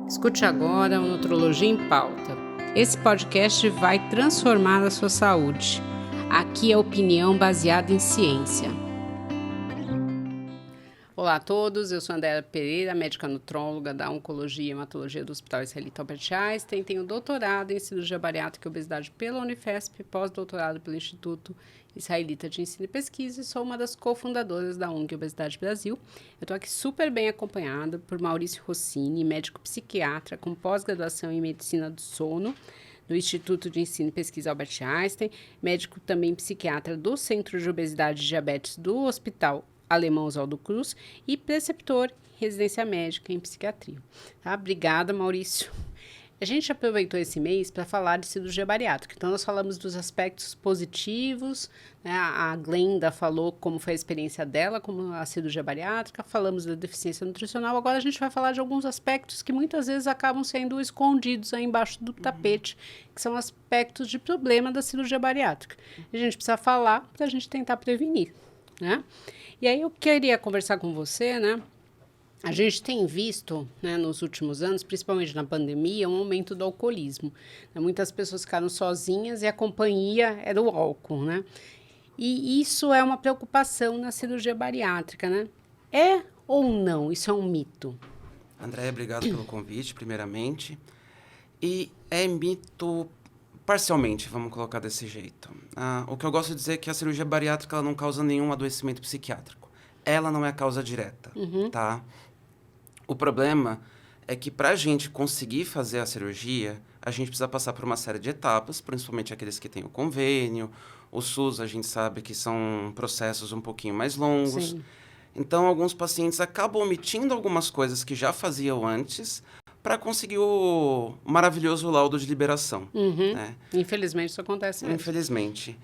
Escute agora o Nutrologia em Pauta. Esse podcast vai transformar a sua saúde. Aqui é opinião baseada em ciência. Olá a todos, eu sou Andréa Pereira, médica nutróloga da Oncologia e Hematologia do Hospital Israelita Albert Einstein. Tenho doutorado em cirurgia bariátrica e obesidade pela Unifesp, pós-doutorado pelo Instituto Israelita de Ensino e Pesquisa e sou uma das cofundadoras da ONG Obesidade Brasil. Eu estou aqui super bem acompanhada por Maurício Rossini, médico psiquiatra com pós-graduação em Medicina do Sono, do Instituto de Ensino e Pesquisa Albert Einstein, médico também psiquiatra do Centro de Obesidade e Diabetes do Hospital Alemão Oswaldo Cruz e preceptor em residência médica em psiquiatria. Tá? Obrigada, Maurício. A gente aproveitou esse mês para falar de cirurgia bariátrica. Então, nós falamos dos aspectos positivos, né? A Glenda falou como foi a experiência dela com a cirurgia bariátrica, falamos da deficiência nutricional. Agora a gente vai falar de alguns aspectos que muitas vezes acabam sendo escondidos aí embaixo do tapete, que são aspectos de problema da cirurgia bariátrica. A gente precisa falar para a gente tentar prevenir, né? E aí eu queria conversar com você, né? A gente tem visto, né, nos últimos anos, principalmente na pandemia, um aumento do alcoolismo. Muitas pessoas ficaram sozinhas e a companhia era o álcool, né? E isso é uma preocupação na cirurgia bariátrica, né? É ou não? Isso é um mito? Andréia, obrigado pelo convite, primeiramente. E é mito parcialmente, vamos colocar desse jeito. O que eu gosto de dizer é que a cirurgia bariátrica ela não causa nenhum adoecimento psiquiátrico. Ela não é a causa direta, tá? O problema é que para a gente conseguir fazer a cirurgia, a gente precisa passar por uma série de etapas, principalmente aqueles que têm o convênio. O SUS, a gente sabe que são processos um pouquinho mais longos. Sim. Então, alguns pacientes acabam omitindo algumas coisas que já faziam antes para conseguir o maravilhoso laudo de liberação. Né? Infelizmente, isso acontece mesmo. Infelizmente.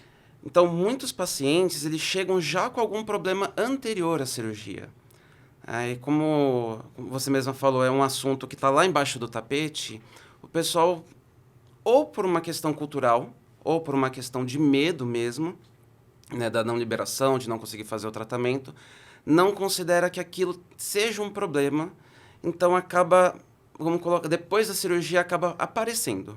Então, muitos pacientes, eles chegam já com algum problema anterior à cirurgia. Aí, como você mesma falou, é um assunto que está lá embaixo do tapete, o pessoal, ou por uma questão cultural, ou por uma questão de medo mesmo, né, da não liberação, de não conseguir fazer o tratamento, não considera que aquilo seja um problema, então acaba, vamos colocar, depois da cirurgia acaba aparecendo.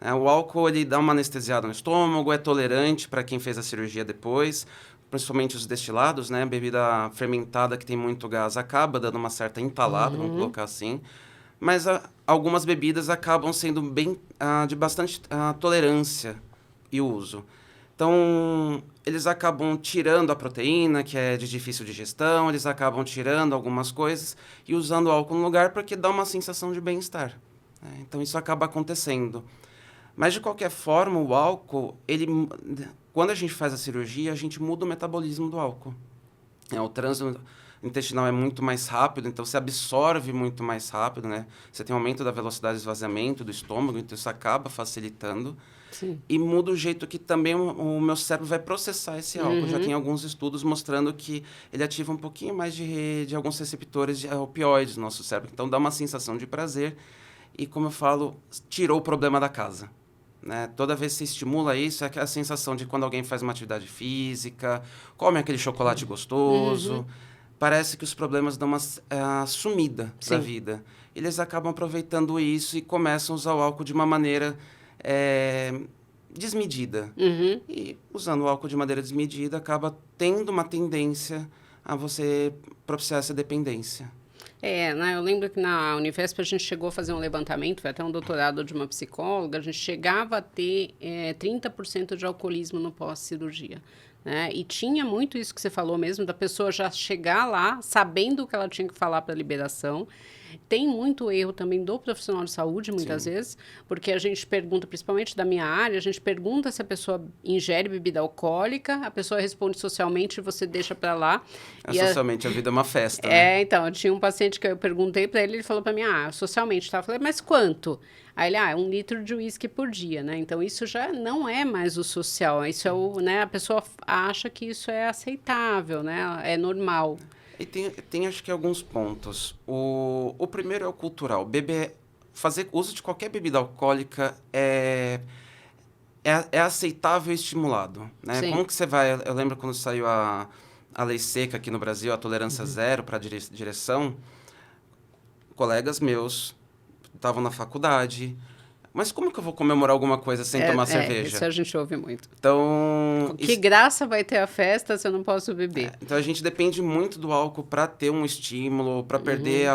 O álcool ele dá uma anestesiada no estômago, é tolerante para quem fez a cirurgia depois, principalmente os destilados, né? A bebida fermentada que tem muito gás acaba dando uma certa entalada, vamos colocar assim. Mas algumas bebidas acabam sendo bem de bastante tolerância e uso. Então, eles acabam tirando a proteína, que é de difícil digestão, eles acabam tirando algumas coisas e usando o álcool no lugar porque dá uma sensação de bem-estar. Né? Então, isso acaba acontecendo. Mas, de qualquer forma, o álcool, quando a gente faz a cirurgia, a gente muda o metabolismo do álcool. O trânsito intestinal é muito mais rápido, então se absorve muito mais rápido, né? Você tem um aumento da velocidade de esvaziamento do estômago, então isso acaba facilitando. Sim. E muda o jeito que também o meu cérebro vai processar esse álcool. Já tem alguns estudos mostrando que ele ativa um pouquinho mais de alguns receptores de opioides no nosso cérebro. Então, dá uma sensação de prazer e, como eu falo, tirou o problema da casa. Né? Toda vez que você estimula isso, é aquela sensação de quando alguém faz uma atividade física, come aquele chocolate gostoso, parece que os problemas dão uma sumida da vida. Eles acabam aproveitando isso e começam a usar o álcool de uma maneira desmedida. E usando o álcool de maneira desmedida, acaba tendo uma tendência a você propiciar essa dependência. Né, eu lembro que na Unifesp a gente chegou a fazer um levantamento, foi até um doutorado de uma psicóloga, a gente chegava a ter 30% de alcoolismo no pós-cirurgia. Né? E tinha muito isso que você falou mesmo, da pessoa já chegar lá sabendo o que ela tinha que falar para a liberação. Tem muito erro também do profissional de saúde, muitas vezes, porque a gente pergunta, principalmente da minha área, a gente pergunta se a pessoa ingere bebida alcoólica, a pessoa responde socialmente e você deixa para lá. Socialmente, a vida é uma festa, né? Então, eu tinha um paciente que eu perguntei para ele falou para mim, socialmente, tá? Eu falei, mas quanto? Aí ele, 1 litro de uísque por dia, né? Então, isso já não é mais o social, isso é né? A pessoa acha que isso é aceitável, né? É normal. E tem acho que alguns pontos. O primeiro é o cultural. Fazer uso de qualquer bebida alcoólica é aceitável e estimulado. Né? Como que você vai... Eu lembro quando saiu a lei seca aqui no Brasil, a tolerância zero para direção, colegas meus estavam na faculdade. Mas como que eu vou comemorar alguma coisa sem tomar cerveja? Isso a gente ouve muito. Então... Que graça vai ter a festa se eu não posso beber? Então, a gente depende muito do álcool para ter um estímulo, para perder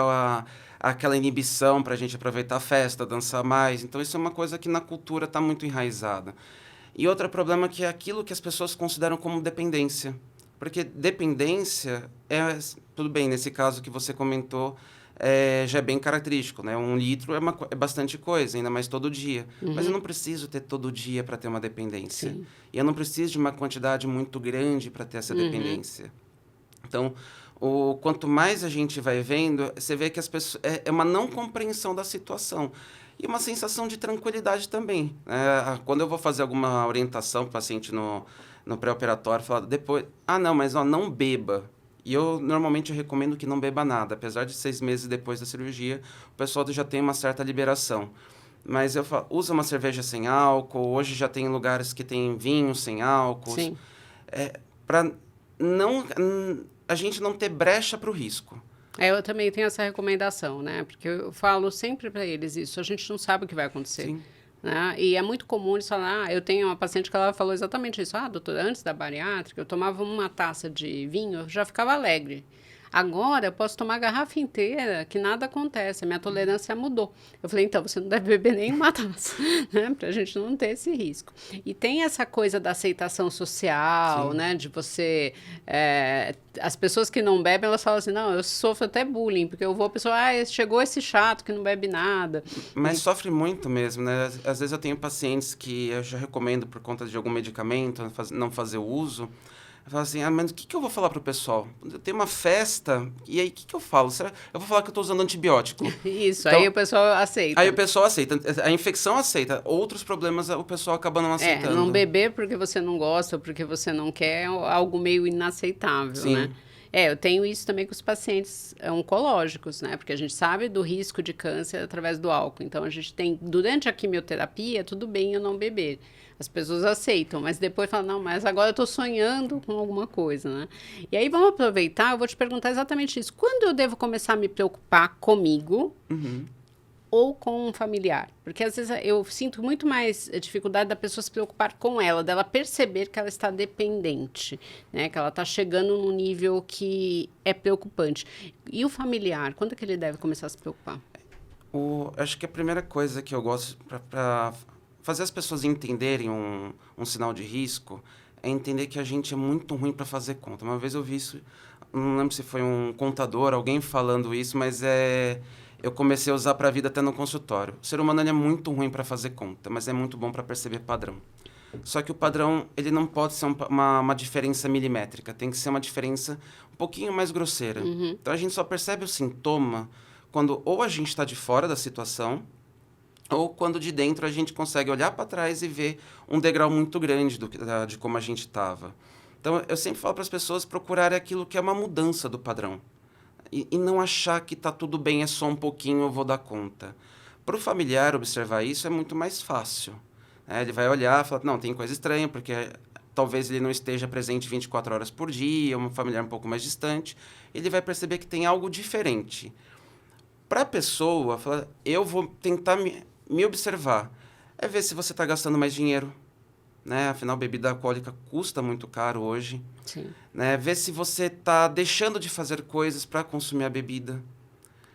aquela inibição, para a gente aproveitar a festa, dançar mais. Então, isso é uma coisa que na cultura está muito enraizada. E outro problema que é aquilo que as pessoas consideram como dependência. Porque dependência tudo bem, nesse caso que você comentou, já é bem característico, né? 1 litro é bastante coisa, ainda mais todo dia. Mas eu não preciso ter todo dia para ter uma dependência. Sim. E eu não preciso de uma quantidade muito grande para ter essa dependência. Então, quanto mais a gente vai vendo, você vê que as pessoas é uma não compreensão da situação. E uma sensação de tranquilidade também. Quando eu vou fazer alguma orientação para o paciente no pré-operatório, falar depois, não, mas não beba. E eu normalmente recomendo que não beba nada. Apesar de 6 meses depois da cirurgia, o pessoal já tem uma certa liberação. Mas eu falo, usa uma cerveja sem álcool. Hoje já tem lugares que tem vinho sem álcool. Sim. Para a gente não ter brecha para o risco. Eu também tenho essa recomendação, né? Porque eu falo sempre para eles isso. A gente não sabe o que vai acontecer. Sim. Né? E é muito comum eles falar, eu tenho uma paciente que ela falou exatamente isso. Doutora, antes da bariátrica, eu tomava uma taça de vinho, eu já ficava alegre. Agora, eu posso tomar a garrafa inteira, que nada acontece, a minha tolerância mudou. Eu falei, então, você não deve beber nenhuma taça, né? Pra gente não ter esse risco. E tem essa coisa da aceitação social, né? De você... as pessoas que não bebem, elas falam assim, não, eu sofro até bullying, porque eu vou, a pessoa, chegou esse chato que não bebe nada. Mas sofre muito mesmo, né? Às vezes eu tenho pacientes que eu já recomendo por conta de algum medicamento, não fazer o uso. Eu falo assim, mas o que eu vou falar pro pessoal? Eu tenho uma festa, e aí o que eu falo? Eu vou falar que eu estou usando antibiótico. Isso, então, aí o pessoal aceita. Aí o pessoal aceita. A infecção aceita. Outros problemas o pessoal acaba não aceitando. Não beber porque você não gosta ou porque você não quer é algo meio inaceitável, Sim. né? Eu tenho isso também com os pacientes oncológicos, né? Porque a gente sabe do risco de câncer através do álcool. Então, a gente tem, durante a quimioterapia, tudo bem eu não beber. As pessoas aceitam, mas depois falam, não, mas agora eu estou sonhando com alguma coisa, né? E aí, vamos aproveitar, eu vou te perguntar exatamente isso. Quando eu devo começar a me preocupar comigo ou com um familiar? Porque, às vezes, eu sinto muito mais dificuldade da pessoa se preocupar com ela, dela perceber que ela está dependente, né? Que ela está chegando num nível que é preocupante. E o familiar, quando é que ele deve começar a se preocupar? Acho que a primeira coisa que eu gosto para fazer as pessoas entenderem um sinal de risco é entender que a gente é muito ruim para fazer conta. Uma vez eu vi isso, não lembro se foi um contador, alguém falando isso, mas eu comecei a usar para a vida até no consultório. O ser humano ele é muito ruim para fazer conta, mas é muito bom para perceber padrão. Só que o padrão ele não pode ser uma diferença milimétrica, tem que ser uma diferença um pouquinho mais grosseira. Então a gente só percebe o sintoma quando ou a gente está de fora da situação, ou quando de dentro a gente consegue olhar para trás e ver um degrau muito grande de como a gente estava. Então, eu sempre falo para as pessoas procurarem aquilo que é uma mudança do padrão. E não achar que está tudo bem, é só um pouquinho, eu vou dar conta. Para o familiar observar isso é muito mais fácil. Ele vai olhar e falar, não, tem coisa estranha, porque talvez ele não esteja presente 24 horas por dia, um familiar um pouco mais distante. Ele vai perceber que tem algo diferente. Para a pessoa, falar, eu vou tentar me observar, ver se você está gastando mais dinheiro, né? Afinal, bebida alcoólica custa muito caro hoje. Sim. Né? Ver se você está deixando de fazer coisas para consumir a bebida.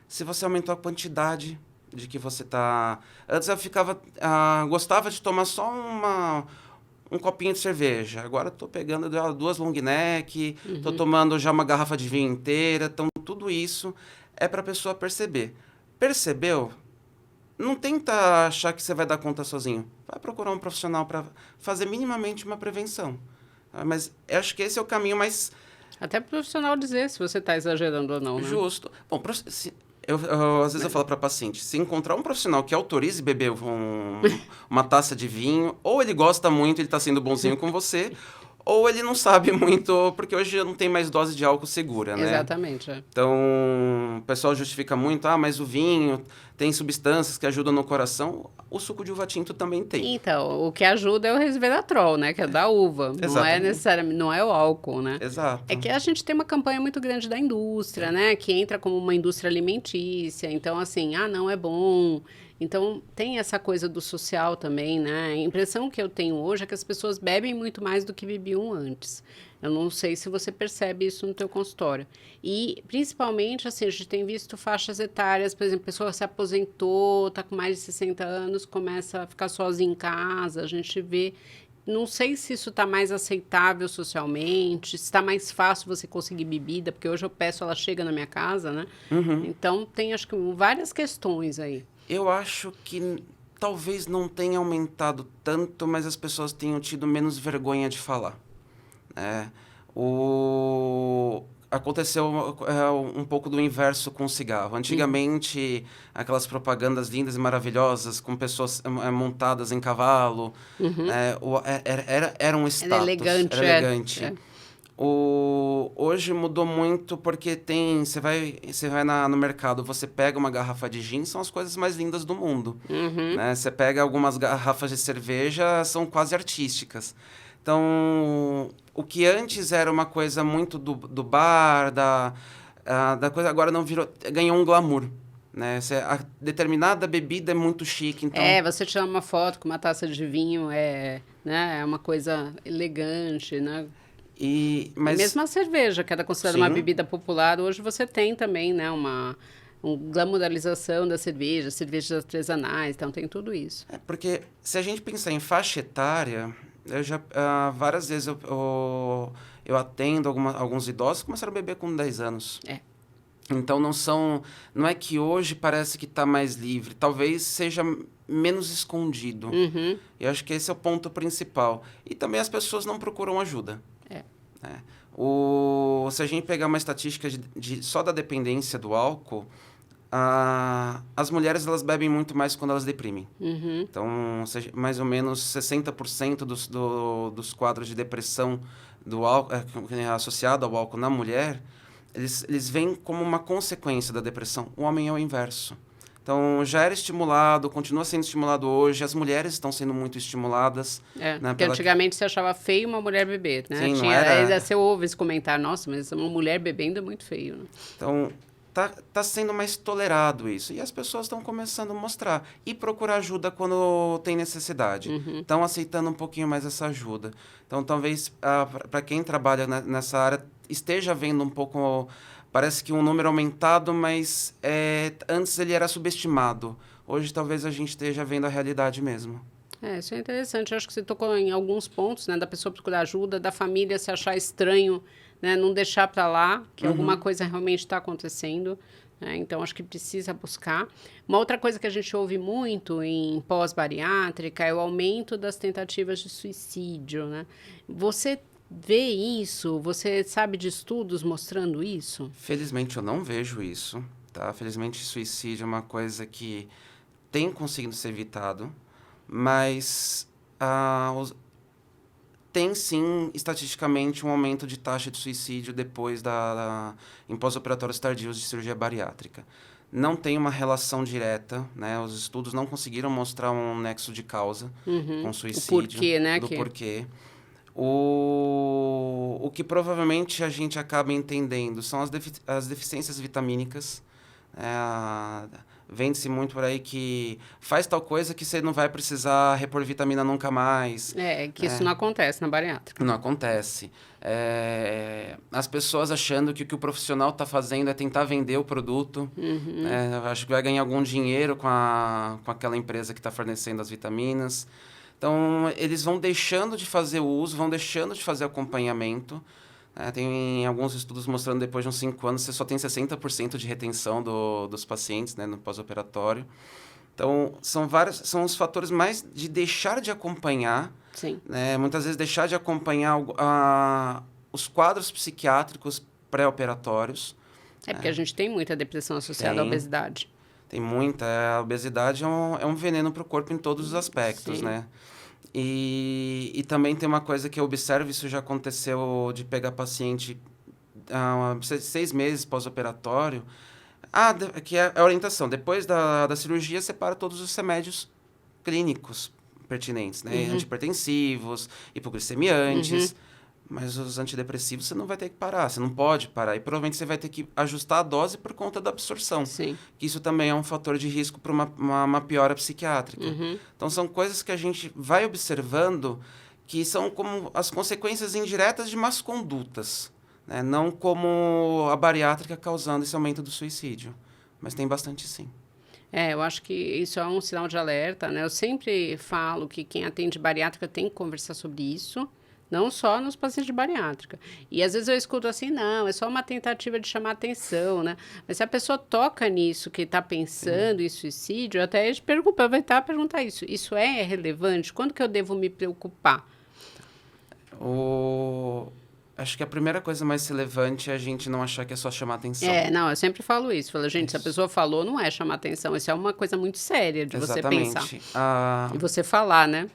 Se você aumentou a quantidade de que você está... Antes eu gostava de tomar só um copinho de cerveja. Agora estou pegando 2 long neck, estou tomando já uma garrafa de vinho inteira. Então, tudo isso é para a pessoa perceber. Percebeu? Não tenta achar que você vai dar conta sozinho. Vai procurar um profissional para fazer minimamente uma prevenção. Mas eu acho que esse é o caminho mais... Até para o profissional dizer se você está exagerando ou não, né? Justo. Bom, às vezes eu falo para paciente, se encontrar um profissional que autorize beber uma taça de vinho, ou ele gosta muito, ele está sendo bonzinho com você, ou ele não sabe muito, porque hoje não tem mais dose de álcool segura, né? Exatamente. Então, o pessoal justifica muito, mas o vinho tem substâncias que ajudam no coração. O suco de uva tinto também tem. Então, o que ajuda é o resveratrol, né? Que é da uva. Não é Exatamente. necessariamente, não é o álcool, né? Exato. É que a gente tem uma campanha muito grande da indústria, né? Que entra como uma indústria alimentícia. Então, assim, não é bom. Então, tem essa coisa do social também, né? A impressão que eu tenho hoje é que as pessoas bebem muito mais do que bebiam antes. Eu não sei se você percebe isso no teu consultório. E, principalmente, assim, a gente tem visto faixas etárias, por exemplo, a pessoa se aposentou, está com mais de 60 anos, começa a ficar sozinha em casa, a gente vê. Não sei se isso está mais aceitável socialmente, se está mais fácil você conseguir bebida, porque hoje eu peço, ela chega na minha casa, né? Então, tem, acho que, várias questões aí. Eu acho que talvez não tenha aumentado tanto, mas as pessoas tenham tido menos vergonha de falar. Aconteceu um pouco do inverso com o cigarro. Antigamente, aquelas propagandas lindas e maravilhosas com pessoas montadas em cavalo, era um status. Era elegante. Era elegante. Hoje mudou muito porque você vai no mercado, você pega uma garrafa de gin, são as coisas mais lindas do mundo. Né? Você pega algumas garrafas de cerveja, são quase artísticas. Então, o que antes era uma coisa muito do bar, da coisa, agora não virou, ganhou um glamour. Né? A determinada bebida é muito chique. Então... você tirar uma foto com uma taça de vinho é uma coisa elegante, né? Mas... mesmo a cerveja, que era considerada uma bebida popular, hoje você tem também, né, uma glamouralização da cerveja, cervejas artesanais, então tem tudo isso. Porque se a gente pensar em faixa etária, eu já várias vezes eu atendo alguns idosos que começaram a beber com 10 anos. Então não é que hoje parece que está mais livre, talvez seja menos escondido. Eu acho que esse é o ponto principal. E também as pessoas não procuram ajuda. Se a gente pegar uma estatística só da dependência do álcool, as mulheres elas bebem muito mais quando elas deprimem. Então, mais ou menos 60% dos quadros de depressão do álcool, associado ao álcool na mulher, eles vêm como uma consequência da depressão. O homem é o inverso. Então, já era estimulado, continua sendo estimulado hoje. As mulheres estão sendo muito estimuladas. Porque antigamente você achava feio uma mulher beber, né? Sim, não era... Ainda você ouve esse comentário, nossa, mas uma mulher bebendo é muito feio, né? Então, tá sendo mais tolerado isso. E as pessoas estão começando a mostrar. E procurar ajuda quando tem necessidade. Estão aceitando um pouquinho mais essa ajuda. Então, talvez, para quem trabalha nessa área, esteja vendo um pouco... Parece que um número aumentado, mas antes ele era subestimado. Hoje talvez a gente esteja vendo a realidade mesmo. Isso é interessante. Eu acho que você tocou em alguns pontos, né? Da pessoa procurar ajuda, da família se achar estranho, né? Não deixar para lá que alguma coisa realmente está acontecendo. Né? Então, acho que precisa buscar. Uma outra coisa que a gente ouve muito em pós-bariátrica é o aumento das tentativas de suicídio, né? Você vê isso? Você sabe de estudos mostrando isso? Felizmente eu não vejo isso, tá? Felizmente suicídio é uma coisa que tem conseguido ser evitado, mas tem sim, estatisticamente, um aumento de taxa de suicídio depois em pós-operatórios tardios de cirurgia bariátrica. Não tem uma relação direta, né? Os estudos não conseguiram mostrar um nexo de causa com suicídio. O porquê, né? Porquê. O que provavelmente a gente acaba entendendo são as deficiências vitamínicas. Vende-se muito por aí que faz tal coisa que você não vai precisar repor vitamina nunca mais. Isso não acontece na bariátrica. Não acontece. As pessoas achando que o que o profissional está fazendo é tentar vender o produto. Acho que vai ganhar algum dinheiro com aquela empresa que está fornecendo as vitaminas. Então, eles vão deixando de fazer o uso, vão deixando de fazer acompanhamento. Tem alguns estudos mostrando que depois de uns 5 anos, você só tem 60% de retenção dos pacientes, né, no pós-operatório. Então, são os fatores mais de deixar de acompanhar. Sim. Né, muitas vezes deixar de acompanhar os quadros psiquiátricos pré-operatórios. Porque a gente tem muita depressão associada à obesidade. Tem muita. A obesidade é um veneno para o corpo em todos os aspectos, né? E também tem uma coisa que eu observo, isso já aconteceu de pegar paciente 6 meses pós-operatório, que é a orientação. Depois da cirurgia, separa todos os remédios clínicos pertinentes, né? Antihipertensivos, hipoglicemiantes, mas os antidepressivos você não vai ter que parar, você não pode parar. E provavelmente você vai ter que ajustar a dose por conta da absorção. Sim. Que isso também é um fator de risco para uma piora psiquiátrica. Então, são coisas que a gente vai observando que são como as consequências indiretas de más condutas, né? Não como a bariátrica causando esse aumento do suicídio. Mas tem bastante, sim. Eu acho que isso é um sinal de alerta, né? Eu sempre falo que quem atende bariátrica tem que conversar sobre isso, não só nos pacientes de bariátrica. E às vezes eu escuto assim, não, é só uma tentativa de chamar atenção, né? Mas se a pessoa toca nisso, que está pensando em suicídio, até te aproveitar e perguntar isso. Isso é relevante? Quando que eu devo me preocupar? Acho que a primeira coisa mais relevante é a gente não achar que é só chamar atenção. Não, eu sempre falo isso. Falo, gente, se a pessoa falou, não é chamar atenção. Isso é uma coisa muito séria de você pensar. E você falar, né?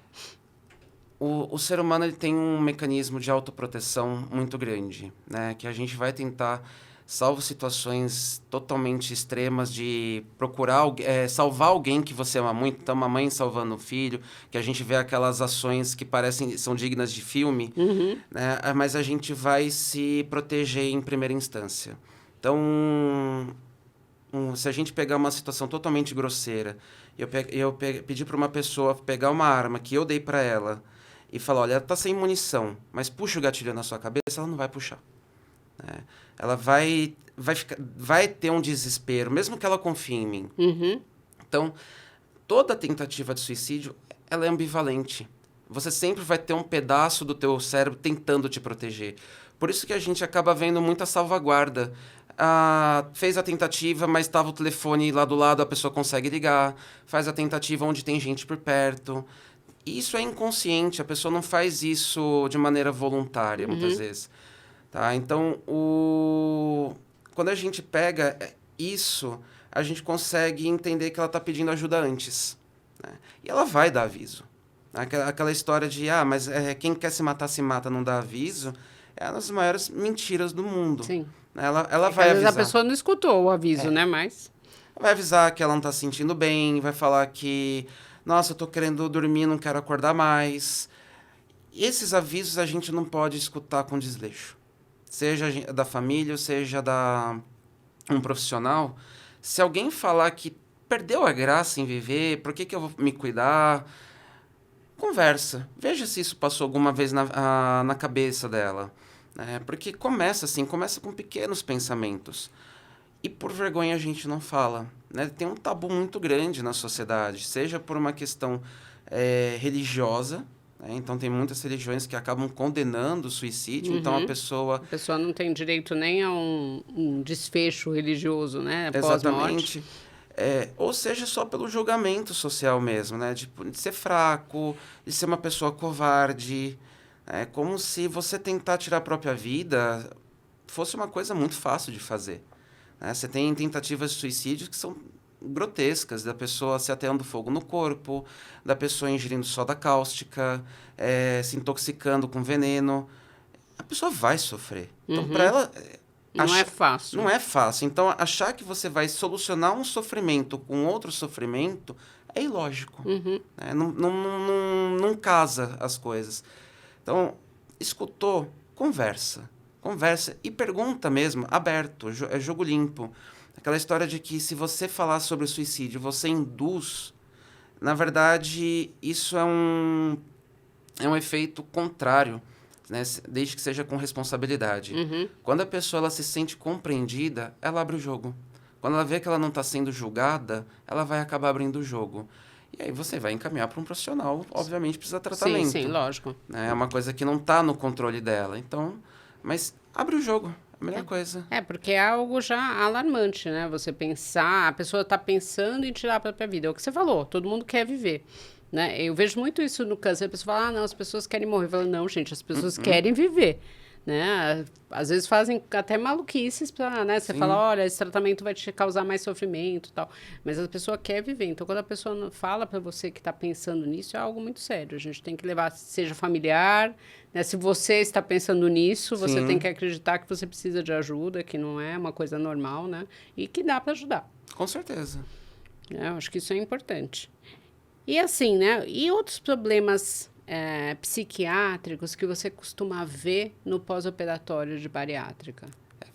O ser humano ele tem um mecanismo de autoproteção muito grande, né? Que a gente vai tentar, salvo situações totalmente extremas de procurar salvar alguém que você ama muito. Então, uma mãe salvando um filho, que a gente vê aquelas ações que são dignas de filme, né? Mas a gente vai se proteger em primeira instância. Então, se a gente pegar uma situação totalmente grosseira, eu pedir para uma pessoa pegar uma arma que eu dei para ela e falar, olha, ela está sem munição, mas puxa o gatilho na sua cabeça, ela não vai puxar. Né? Ela vai ter um desespero, mesmo que ela confie em mim. Então, toda tentativa de suicídio, ela é ambivalente. Você sempre vai ter um pedaço do teu cérebro tentando te proteger. Por isso que a gente acaba vendo muita salvaguarda. Fez a tentativa, mas estava o telefone lá do lado, a pessoa consegue ligar. Faz a tentativa onde tem gente por perto. Isso é inconsciente, a pessoa não faz isso de maneira voluntária, muitas vezes. Tá? Então, quando a gente pega isso, a gente consegue entender que ela está pedindo ajuda antes. Né? E ela vai dar aviso. Aquela história de, mas quem quer se mata, não dá aviso, é uma das maiores mentiras do mundo. Sim. Ela vai avisar. A pessoa não escutou o aviso, né? Mas... Vai avisar que ela não está se sentindo bem, vai falar que... Nossa, eu tô querendo dormir, não quero acordar mais. E esses avisos a gente não pode escutar com desleixo. Seja da família, ou seja um profissional. Se alguém falar que perdeu a graça em viver, por que eu vou me cuidar? Conversa. Veja se isso passou alguma vez na cabeça dela. Porque começa com pequenos pensamentos. E por vergonha a gente não fala. Né? Tem um tabu muito grande na sociedade, seja por uma questão religiosa, né? Então tem muitas religiões que acabam condenando o suicídio, então a pessoa... A pessoa não tem direito nem a um desfecho religioso, né? Exatamente. Ou seja, só pelo julgamento social mesmo, né? De ser fraco, de ser uma pessoa covarde. É como se você tentar tirar a própria vida fosse uma coisa muito fácil de fazer. Você tem tentativas de suicídio que são grotescas, da pessoa se ateando fogo no corpo, da pessoa ingerindo soda cáustica, se intoxicando com veneno. A pessoa vai sofrer. Então, para ela... Não é fácil. Não é fácil. Então, achar que você vai solucionar um sofrimento com outro sofrimento é ilógico. Não casa as coisas. Então, escutou, conversa e pergunta mesmo, aberto, é jogo limpo. Aquela história de que se você falar sobre o suicídio, você induz, na verdade, isso é um efeito contrário, né? Desde que seja com responsabilidade. Quando a pessoa ela se sente compreendida, ela abre o jogo. Quando ela vê que ela não está sendo julgada, ela vai acabar abrindo o jogo. E aí você vai encaminhar para um profissional, obviamente precisa de tratamento. Sim, lógico. É uma coisa que não está no controle dela. Então, mas abre o jogo, é a melhor coisa. Porque é algo já alarmante, né? Você pensar, a pessoa está pensando em tirar a própria vida. É o que você falou, todo mundo quer viver. Né? Eu vejo muito isso no câncer. A pessoa fala, não, as pessoas querem morrer. Eu falo, não, gente, as pessoas querem viver. né? Às vezes fazem até maluquices para, né? Você Sim. fala, olha, esse tratamento vai te causar mais sofrimento e tal. Mas a pessoa quer viver. Então, quando a pessoa fala para você que está pensando nisso, é algo muito sério. A gente tem que levar, seja familiar, né? Se você está pensando nisso, você tem Sim, que acreditar que você precisa de ajuda, que não é uma coisa normal, né? E que dá para ajudar. com certeza. Né? Eu acho que isso é importante. E assim, né? E outros problemas psiquiátricos que você costuma ver no pós-operatório de bariátrica?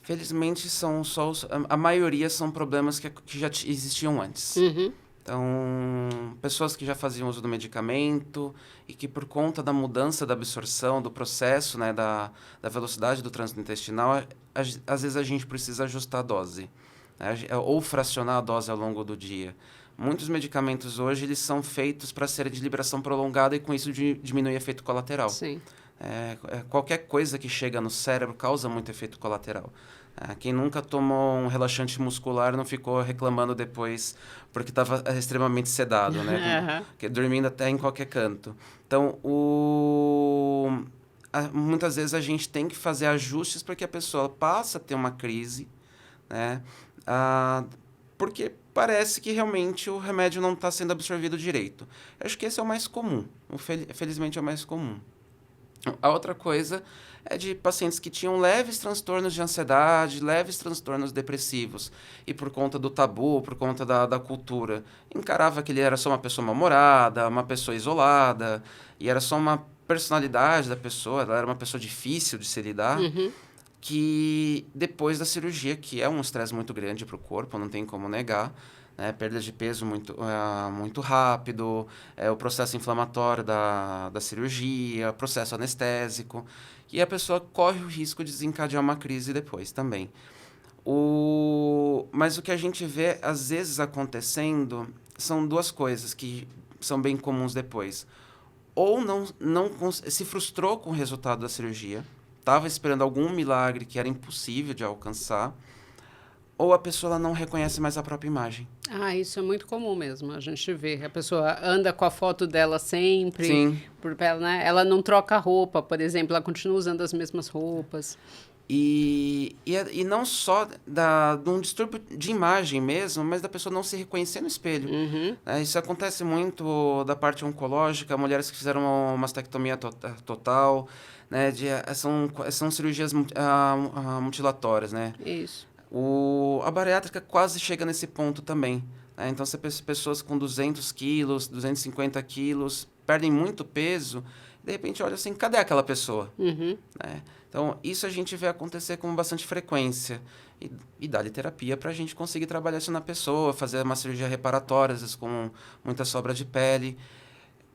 Felizmente, são só a maioria são problemas que já existiam antes. Uhum. Então, pessoas que já faziam uso do medicamento e que por conta da mudança da absorção, do processo, né, da velocidade do trânsito intestinal, às vezes a gente precisa ajustar a dose, né, ou fracionar a dose ao longo do dia. Muitos medicamentos hoje eles são feitos para serem de liberação prolongada e com isso diminui efeito colateral. Sim. Qualquer coisa que chega no cérebro causa muito efeito colateral. Quem nunca tomou um relaxante muscular não ficou reclamando depois porque estava extremamente sedado, né? Dormindo até em qualquer canto. Então, muitas vezes a gente tem que fazer ajustes porque a pessoa passa a ter uma crise, né? Porque parece que realmente o remédio não está sendo absorvido direito. Eu acho que esse é o mais comum. Felizmente é o mais comum. A outra coisa é de pacientes que tinham leves transtornos de ansiedade, leves transtornos depressivos. E por conta do tabu, por conta da cultura, encarava que ele era só uma pessoa mal-humorada, uma pessoa isolada, e era só uma personalidade da pessoa, ela era uma pessoa difícil de se lidar, que depois da cirurgia, que é um estresse muito grande para o corpo, não tem como negar, né, perda de peso muito rápido, o processo inflamatório da cirurgia, processo anestésico, e a pessoa corre o risco de desencadear uma crise depois também. Mas o que a gente vê, às vezes, acontecendo são duas coisas que são bem comuns depois. Ou se frustrou com o resultado da cirurgia, estava esperando algum milagre que era impossível de alcançar, ou a pessoa ela não reconhece mais a própria imagem. Isso é muito comum mesmo. A gente vê. A pessoa anda com a foto dela sempre. Sim. Né? Ela não troca roupa, por exemplo. Ela continua usando as mesmas roupas. E não só de um distúrbio de imagem mesmo, mas da pessoa não se reconhecer no espelho. Isso acontece muito da parte oncológica, mulheres que fizeram uma mastectomia total, né? São cirurgias mutilatórias, né? Isso. A bariátrica quase chega nesse ponto também. Né? Então, se pessoas com 200 quilos, 250 quilos, perdem muito peso, de repente olha assim, cadê aquela pessoa? Né? Então, isso a gente vê acontecer com bastante frequência. E dá-lhe terapia para a gente conseguir trabalhar isso na pessoa, fazer uma cirurgia reparatória, às vezes com muita sobra de pele.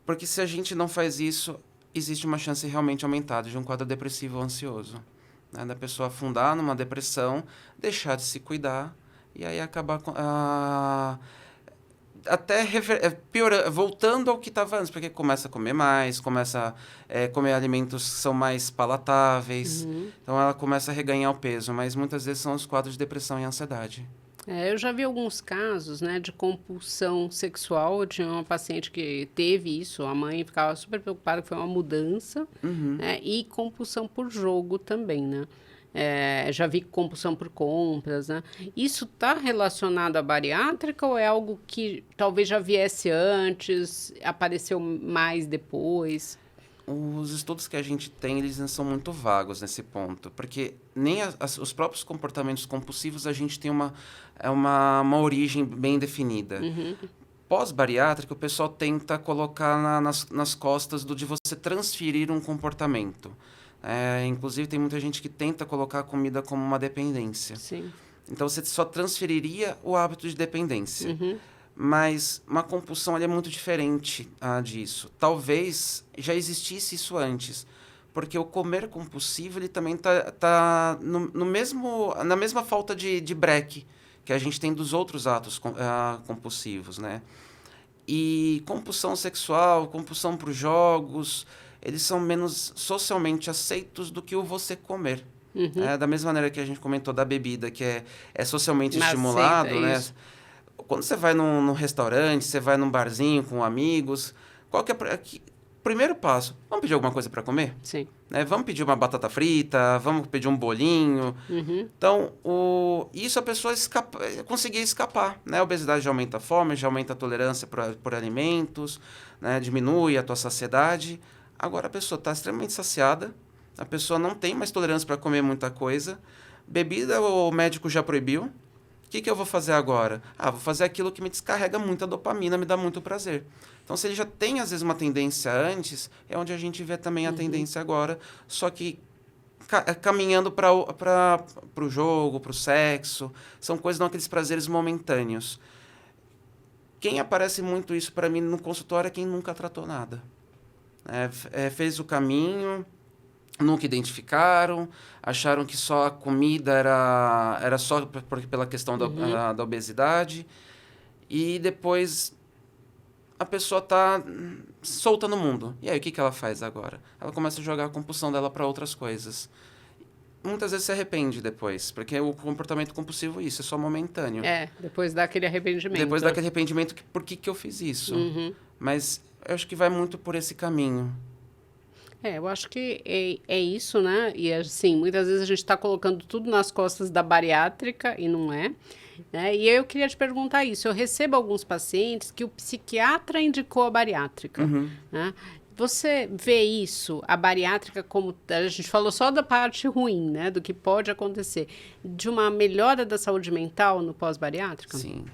Porque se a gente não faz isso, existe uma chance realmente aumentada de um quadro depressivo ou ansioso. Né? Da pessoa afundar numa depressão, deixar de se cuidar e aí acabar até voltando ao que estava antes, porque começa a comer mais, começa a comer alimentos que são mais palatáveis, então ela começa a reganhar o peso, mas muitas vezes são os quadros de depressão e ansiedade. Eu já vi alguns casos, né, de compulsão sexual. Eu tinha uma paciente que teve isso, a mãe ficava super preocupada que foi uma mudança, né, e compulsão por jogo também, né? Já vi compulsão por compras, né? Isso está relacionado à bariátrica ou é algo que talvez já viesse antes, apareceu mais depois? Os estudos que a gente tem, eles não são muito vagos nesse ponto, porque nem os próprios comportamentos compulsivos a gente tem uma origem bem definida. Pós-bariátrica, o pessoal tenta colocar nas costas de você transferir um comportamento. Inclusive, tem muita gente que tenta colocar a comida como uma dependência. Sim. Então, você só transferiria o hábito de dependência. Mas uma compulsão é muito diferente disso. Talvez já existisse isso antes, porque o comer compulsivo ele também tá na mesma falta de breque que a gente tem dos outros atos compulsivos, né? E compulsão sexual, compulsão por jogos, eles são menos socialmente aceitos do que o você comer. Da mesma maneira que a gente comentou da bebida, que é socialmente estimulado, né? Isso. Quando você vai num restaurante, você vai num barzinho com amigos, primeiro passo, vamos pedir alguma coisa para comer? Sim. Né? Vamos pedir uma batata frita, vamos pedir um bolinho. Então, isso a pessoa conseguir escapar. Né? A obesidade já aumenta a fome, já aumenta a tolerância por alimentos, né? Diminui a tua saciedade. Agora a pessoa está extremamente saciada, a pessoa não tem mais tolerância para comer muita coisa. Bebida o médico já proibiu. O que eu vou fazer agora? Vou fazer aquilo que me descarrega muita dopamina, me dá muito prazer. Então, se ele já tem, às vezes, uma tendência antes, é onde a gente vê também a tendência agora, só que caminhando para o jogo, para o sexo, são coisas, não aqueles prazeres momentâneos. Quem aparece muito isso para mim no consultório é quem nunca tratou nada. Fez o caminho, nunca identificaram, acharam que só a comida era só pela questão da obesidade, e depois a pessoa está solta no mundo. E aí, o que ela faz agora? Ela começa a jogar a compulsão dela para outras coisas. Muitas vezes se arrepende depois, porque o comportamento compulsivo é isso, é só momentâneo. Depois dá aquele arrependimento. Depois dá aquele arrependimento, por que eu fiz isso? Mas eu acho que vai muito por esse caminho. Eu acho que é isso, né? E assim, muitas vezes a gente está colocando tudo nas costas da bariátrica e não é. Né? E eu queria te perguntar isso. Eu recebo alguns pacientes que o psiquiatra indicou a bariátrica. Né? Você vê isso, a bariátrica, como a gente falou só da parte ruim, né? Do que pode acontecer, de uma melhora da saúde mental no pós-bariátrica? Sim.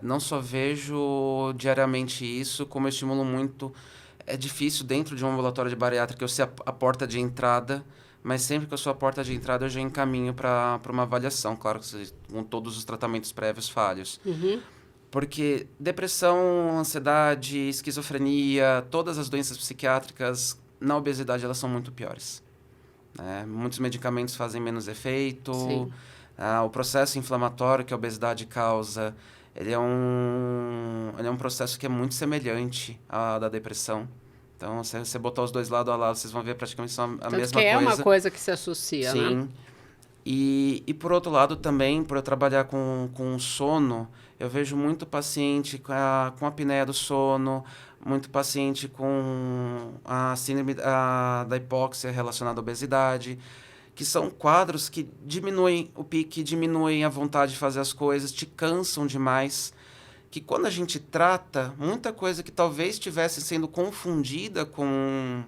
Não só vejo diariamente isso, como eu estimulo muito. É difícil, dentro de um ambulatório de bariátrica, eu ser a porta de entrada, mas sempre que eu sou a porta de entrada, eu já encaminho para uma avaliação, claro, com todos os tratamentos prévios falhos. Porque depressão, ansiedade, esquizofrenia, todas as doenças psiquiátricas, na obesidade, elas são muito piores. Né? Muitos medicamentos fazem menos efeito. O processo inflamatório que a obesidade causa, ele é um processo que é muito semelhante à da depressão. Então, se você botar os dois lado a lado, vocês vão ver praticamente a mesma coisa. É uma coisa que se associa, Sim. né? E por outro lado também, por eu trabalhar com sono, eu vejo muito paciente com a apneia do sono, muito paciente com a síndrome da hipóxia relacionada à obesidade, que são quadros que diminuem o pique, diminuem a vontade de fazer as coisas, te cansam demais, que quando a gente trata, muita coisa que talvez estivesse sendo confundida com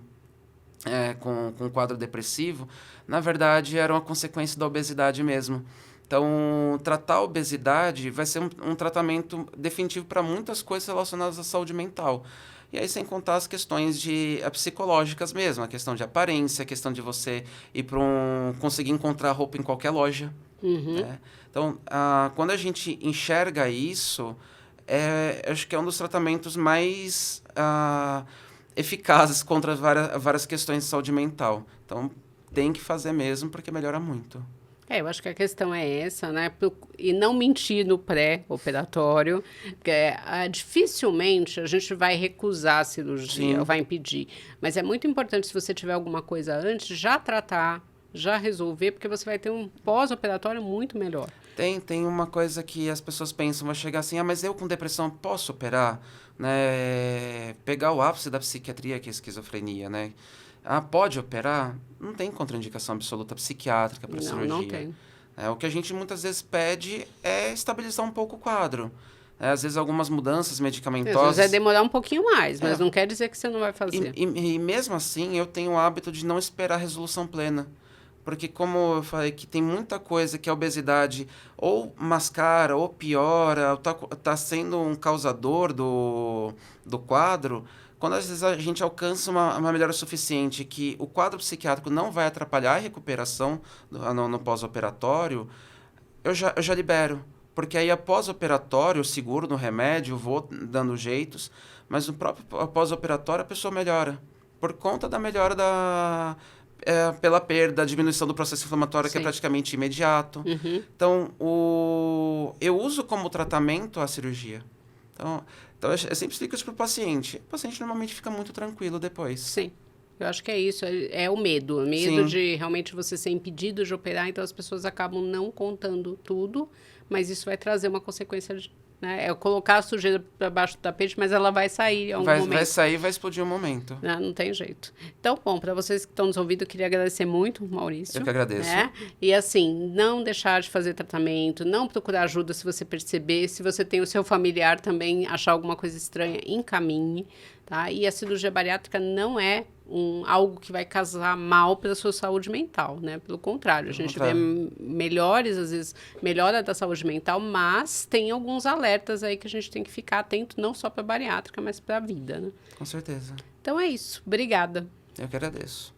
um quadro depressivo, na verdade, era uma consequência da obesidade mesmo. Então, tratar a obesidade vai ser um tratamento definitivo para muitas coisas relacionadas à saúde mental. E aí, sem contar as questões psicológicas mesmo, a questão de aparência, a questão de você ir para conseguir encontrar roupa em qualquer loja. Né? Então, quando a gente enxerga isso, acho que é um dos tratamentos mais eficazes contra várias questões de saúde mental. Então, tem que fazer mesmo, porque melhora muito. Eu acho que a questão é essa, né? E não mentir no pré-operatório. Dificilmente a gente vai recusar a cirurgia, ou vai impedir. Mas é muito importante, se você tiver alguma coisa antes, já tratar, já resolver, porque você vai ter um pós-operatório muito melhor. Tem uma coisa que as pessoas pensam, vai chegar assim, mas eu com depressão posso operar? Né? Pegar o ápice da psiquiatria, que é a esquizofrenia, né? Pode operar? Não tem contraindicação absoluta psiquiátrica para cirurgia. Não tem. O que a gente muitas vezes pede é estabilizar um pouco o quadro. Às vezes algumas mudanças medicamentosas... Às vezes vai demorar um pouquinho mais, mas não quer dizer que você não vai fazer. E mesmo assim, eu tenho o hábito de não esperar a resolução plena. Porque, como eu falei, que tem muita coisa que a obesidade ou mascara, ou piora, ou tá sendo um causador do quadro. Quando às vezes a gente alcança uma melhora suficiente, que o quadro psiquiátrico não vai atrapalhar a recuperação no pós-operatório, eu já libero. Porque aí, após operatório, eu seguro no remédio, vou dando jeitos, mas no próprio pós-operatório a pessoa melhora. Por conta da melhora pela perda, diminuição do processo inflamatório, que é praticamente imediato. Então, eu uso como tratamento a cirurgia. Então eu sempre explico isso para o paciente. O paciente normalmente fica muito tranquilo depois. Sim. Eu acho que é isso, é o medo. O medo de realmente você ser impedido de operar, então as pessoas acabam não contando tudo, mas isso vai trazer uma consequência né? É colocar a sujeira para baixo do tapete, mas ela vai sair em algum momento. Vai sair, vai explodir um momento. Não tem jeito. Então, bom, para vocês que estão nos ouvindo, eu queria agradecer muito, Maurício. Eu que agradeço. Né? E assim, não deixar de fazer tratamento, não procurar ajuda se você perceber. Se você tem o seu familiar também achar alguma coisa estranha, encaminhe. Tá? E a cirurgia bariátrica não é algo que vai causar mal para a sua saúde mental, né? Pelo contrário, a gente vê melhores, às vezes, melhora da saúde mental, mas tem alguns alertas aí que a gente tem que ficar atento, não só para a bariátrica, mas para a vida, né? Com certeza. Então é isso. Obrigada. Eu que agradeço.